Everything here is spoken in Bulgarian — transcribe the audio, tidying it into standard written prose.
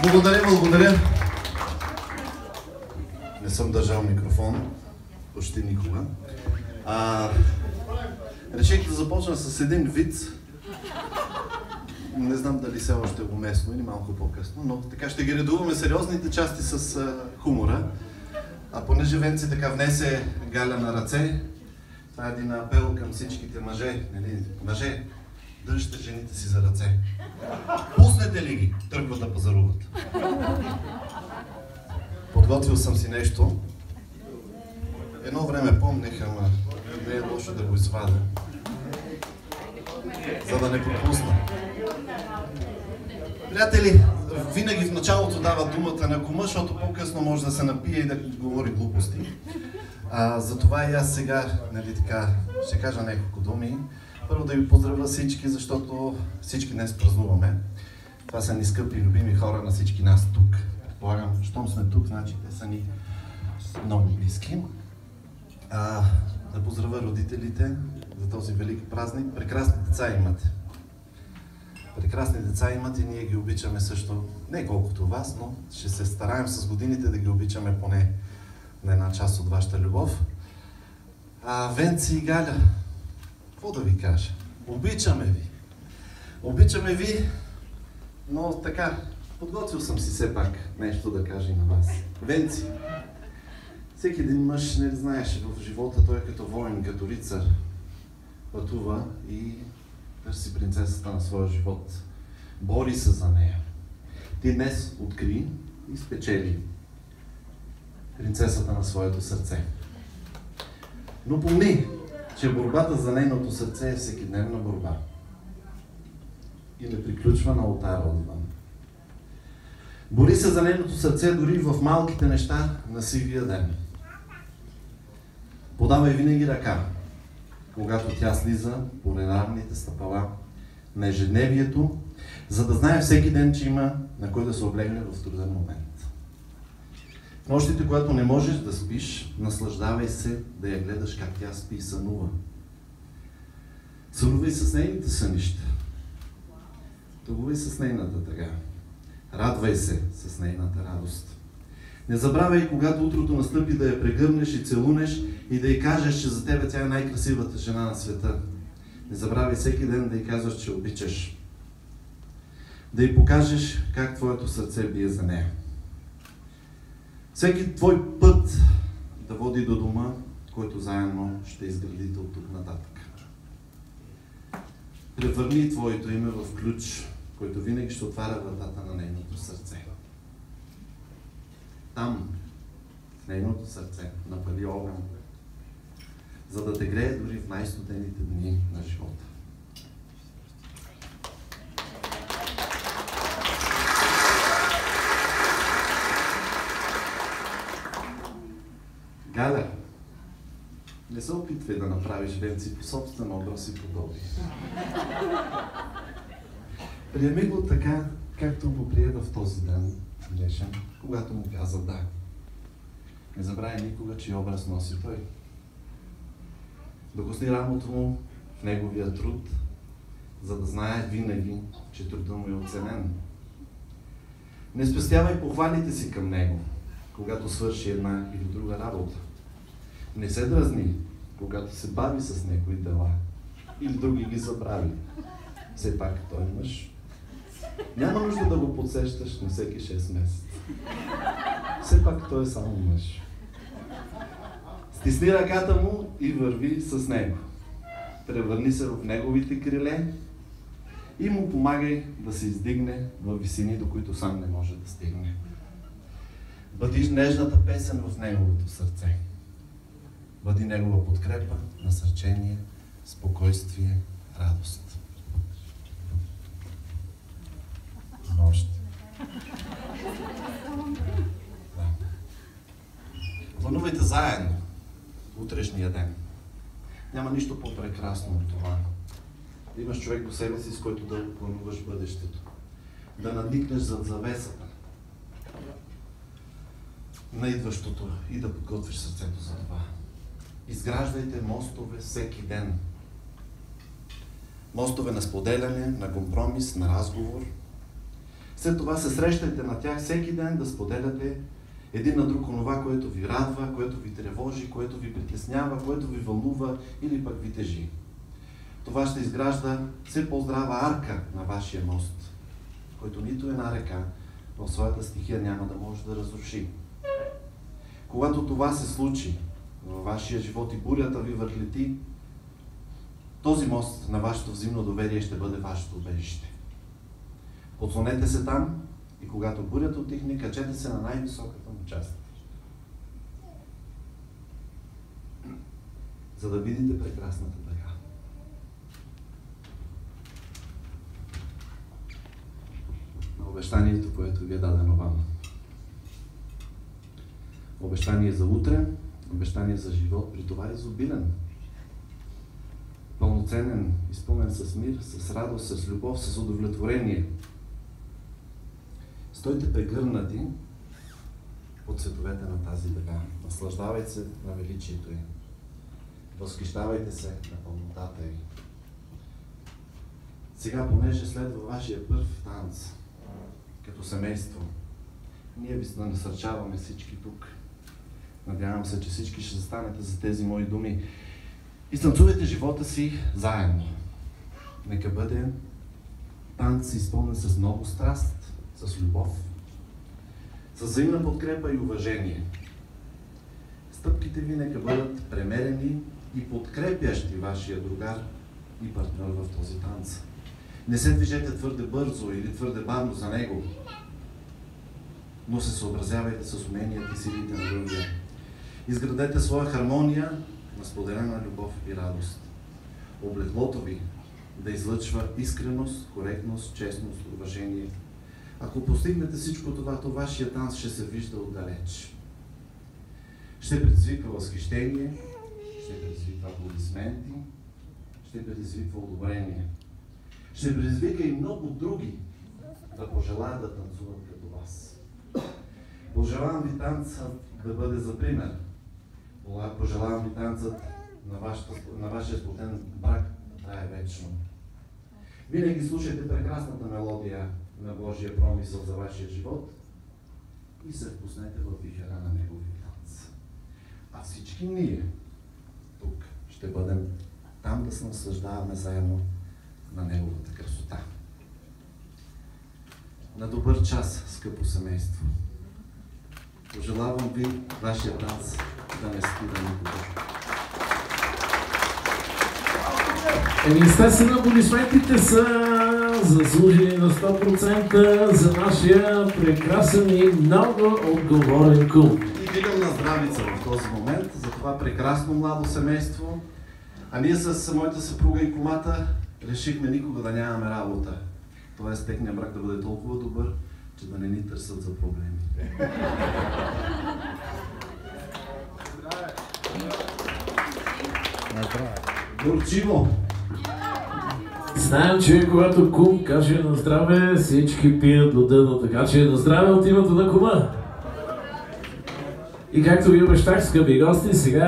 Благодаря. Не съм държал микрофон, почти никога. Реших да започна с един виц. Не знам дали все още е уместно или малко по-късно, но така ще ги редуваме сериозните части с хумора. А понеже Венци така внесе Галя на ръце, това е един апел към всичките мъже. Мъже, дръжте жените си за ръце. Пуснете ли ги? Тръгват да пазаруват. Подготвил съм си нещо. Едно време помних, ама не е лошо да го извадя, за да не пропусна. Приятели, винаги в началото дава думата на кума, защото по-късно може да се напие и да говори глупости. Затова и аз сега, ще кажа няколко думи. Първо да ви поздравя всички, защото всички днес празнуваме. Това са ни скъпи и любими хора на всички нас тук. Предполагам, щом сме тук, значи те са ни много близки. Да поздравя родителите за този велик празник. Прекрасни деца имате. Прекрасни деца имат и ние ги обичаме също. Не колкото вас, но ще се стараем с годините да ги обичаме поне на една част от вашата любов. Венци и Галя, какво да ви кажа? Обичаме ви. Обичаме ви, но така, подготвил съм си все пак нещо да кажа и на вас. Венци, всеки един мъж, не знаеш, в живота той е като воин, като рицар. Пътува и търси принцесата на своя живот. Бори се за нея. Ти днес откри и спечели принцесата на своето сърце. Но помни, че борбата за нейното сърце е всекидневна борба. И не приключва на олтара отвън. Бори се за нейното сърце дори в малките неща на сивия ден. Подавай винаги ръка, когато тя слиза по ренарните стъпала на ежедневието, за да знае всеки ден, че има на кой да се облегне в труден момент. В нощите, когато не можеш да спиш, наслаждавай се да я гледаш как тя спи и сънува. Сънувай с нейните сънища. Тъгувай с нейната тъга. Радвай се с нейната радост. Не забравяй, когато утрото настъпи, да я прегърнеш и целунеш и да й кажеш, че за тебе тя е най-красивата жена на света. Не забравяй всеки ден да й казваш, че обичаш. Да й покажеш как твоето сърце бие за нея. Всеки твой път да води до дома, който заедно ще изградите от тук нататък. Превърни твоето име в ключ, който винаги ще отваря вратата на нейното сърце. Там, в нейното сърце, напали огън, за да те грее дори в най-студените дни на живота. Галя, не се опитвай да направиш Венци по собствен образ и подобие. Приеми го така, както го прие в този ден днешен, когато му каза да. Не забравяй никога, че образ носи той. Докосни рамото му в неговия труд, за да знае винаги, че трудът му е оценен. Не спестявай похвалите си към него, когато свърши една или друга работа. Не се дразни, когато се бави с някои дела или други ги забрави. Все пак той е мъж. Няма нужда да го подсещаш на всеки 6 месеца. Все пак той е само мъж. Стисни ръката му и върви с него. Превърни се в неговите криле и му помагай да се издигне във висини, до които сам не може да стигне. Бъди нежната песен в неговото сърце. Бъди негова подкрепа, насърчение, спокойствие, радост. Нощ. Да. Планувайте заедно утрешния ден. Няма нищо по-прекрасно от това. Да имаш човек до себе си, с който да плануваш бъдещето. Да надникнеш зад завесата на идващото и да подготвиш сърцето за това. Изграждайте мостове всеки ден. Мостове на споделяне, на компромис, на разговор. След това се срещайте на тях всеки ден да споделяте един на друг онова, което ви радва, което ви тревожи, което ви притеснява, което ви вълнува или пък ви тежи. Това ще изгражда все по-здрава арка на вашия мост, който нито една река в своята стихия няма да може да разруши. Когато това се случи във вашия живот и бурята ви въртлети, този мост на вашето взаимно доверие ще бъде вашето убежище. Подслонете се там и когато бурята отихне, качете се на най-високата му част. За да видите прекрасната дъга. На обещанието, което ви е дадено вам. Обещание за утре, обещание за живот, при това изобилен, пълноценен, изпълнен с мир, с радост, с любов, с удовлетворение. Стойте прегърнати от цветовете на тази дъга. Наслаждавайте се на величието й. Възхищавайте се на пълнотата й. Сега, понеже следва вашия първ танц, като семейство, ние ви насърчаваме всички тук. Надявам се, че всички ще застанете за тези мои думи. И танцувайте живота си заедно. Нека бъде танц изпълнен с много страст, с любов, с взаимна подкрепа и уважение. Стъпките ви нека бъдат премерени и подкрепящи вашия другар и партньор в този танц. Не се движете твърде бързо или твърде бавно за него, но се съобразявайте с уменията и силите на другия. Изградете своя хармония на споделена любов и радост. Облеклото ви да излъчва искреност, коректност, честност, уважение. Ако постигнете всичко това, то вашия танц ще се вижда отдалеч. Ще предизвиква възхищение, ще предизвиква аплодисменти, ще предизвиква одобрение. Ще предизвика и много други да пожелаят да танцуват като вас. Пожелавам ви танцът да бъде за пример. Пожелавам ви танцът на вашия сплотен брак да трае вечно. Винаги слушайте прекрасната мелодия на Божия промисъл за вашия живот и се впуснете в вихера на неговия танц. А всички ние тук ще бъдем там да се наслаждаваме заедно на неговата красота. На добър час, скъпо семейство! Пожелавам ви вашия танц да не спира никога. Естествено, аплодисментите са заслужени на 100% за нашия прекрасен и много отговорен кум. И викам на здравица в този момент за това прекрасно младо семейство. А ние с моята съпруга и кумата решихме никога да нямаме работа. Тоест техният брак да бъде толкова добър, че да не ни търсят за проблеми. Горчиво! Знаем, че когато кум каже на здраве, всички пият до дъно, така че на здраве от името на кума. И както ви обещах, скъпи гости, сега